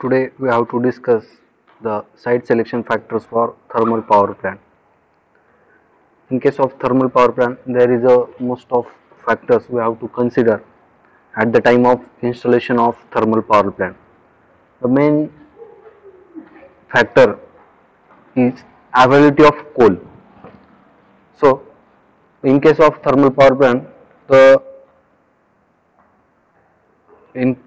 Today we have to discuss the site selection factors for thermal power plant. In case of thermal power plant, there is a most of factors we have to consider at the time of installation of thermal power plant. The main factor is availability of coal. So, in case of thermal power plant, the in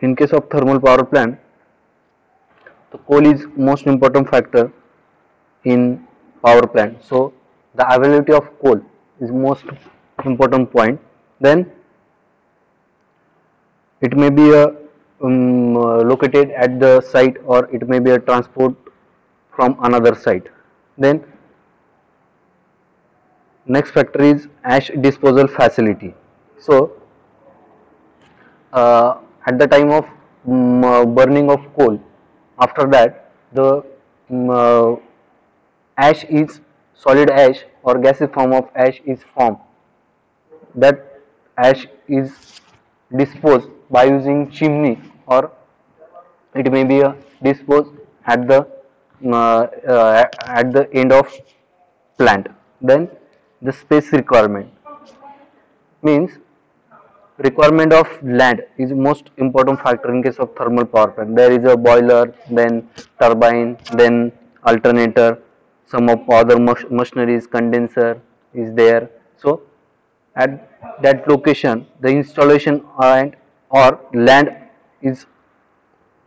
in case of thermal power plant, the coal is most important factor in power plant. So the availability of coal is most important point. Then it may be located at the site, or it may be a transport from another site. Then next factor is ash disposal facility. So at the time of burning of coal, after that the ash is solid ash or gaseous form of ash is formed. That ash is disposed by using chimney, or it may be disposed at the end of plant. Then the space requirement means requirement of land is most important factor in case of thermal power plant. There is a boiler, then turbine, then alternator, some of other machineries, condenser is there. So at that location the installation and or land is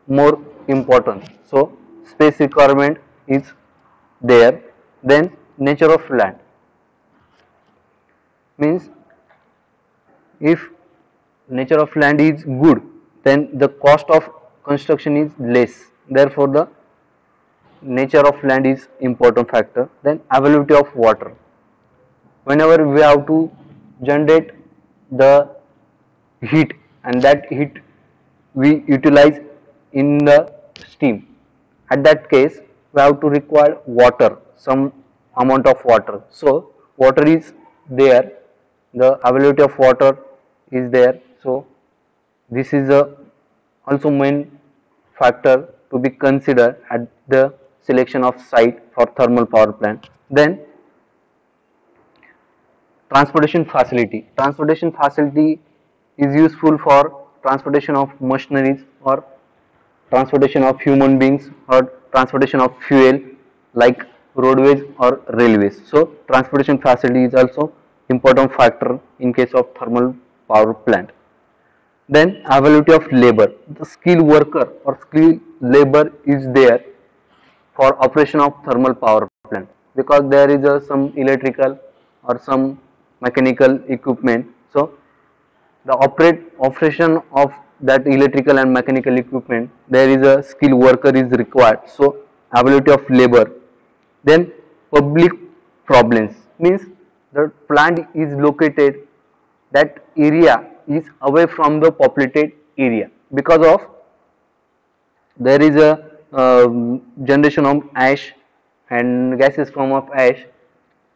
more important. So space requirement is there. Then nature of land means if nature of land is good, then the cost of construction is less. Therefore the nature of land is important factor. Then availability of water. Whenever we have to generate the heat, and that heat we utilize in the steam, at that case we have to require water, some amount of water. So water is there, the availability of water is there. So this is also main factor to be considered at the selection of site for thermal power plant. Then transportation facility. Transportation facility is useful for transportation of machineries, or transportation of human beings, or transportation of fuel like roadways or railways. So transportation facility is also important factor in case of thermal power plant. Then availability of labor. The skilled worker or skilled labor is there for operation of thermal power plant, because there is some electrical or some mechanical equipment. So the operation of that electrical and mechanical equipment, there is a skilled worker is required. So availability of labor. Then public problems means the plant is located, that area is away from the populated area, because of there is a generation of ash, and gaseous form of ash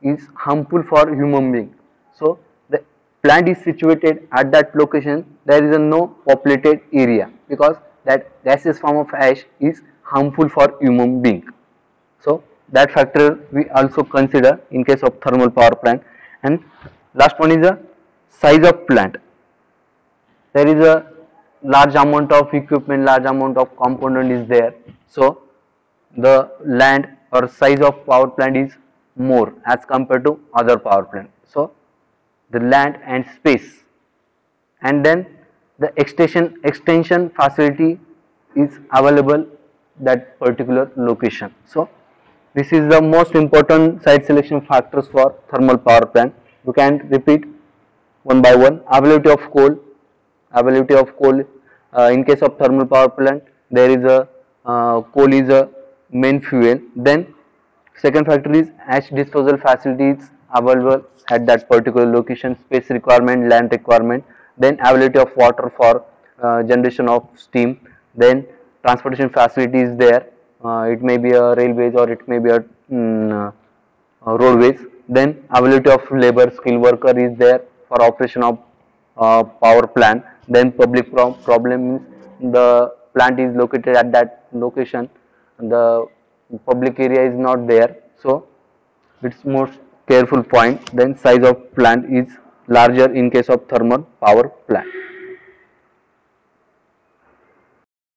is harmful for human being. So the plant is situated at that location, there is a no populated area, because that gaseous form of ash is harmful for human being. So that factor we also consider in case of thermal power plant. And last one is a size of plant. There is a large amount of equipment, large amount of component is there. So the land or size of power plant is more as compared to other power plant. So the land and space, and then the extension facility is available that particular location. So this is the most important site selection factors for thermal power plant. You can repeat one by one. Availability of coal. Availability of coal in case of thermal power plant, there is a coal is a main fuel. Then second factor is ash disposal facilities available at that particular location, space requirement, land requirement. Then availability of water for generation of steam. Then transportation facility is there, it may be a railways, or it may be a roadways. Then availability of labor, skilled worker is there for operation of power plant. Then public problem means the plant is located at that location, the public area is not there, so it's most careful point. Then size of plant is larger in case of thermal power plant.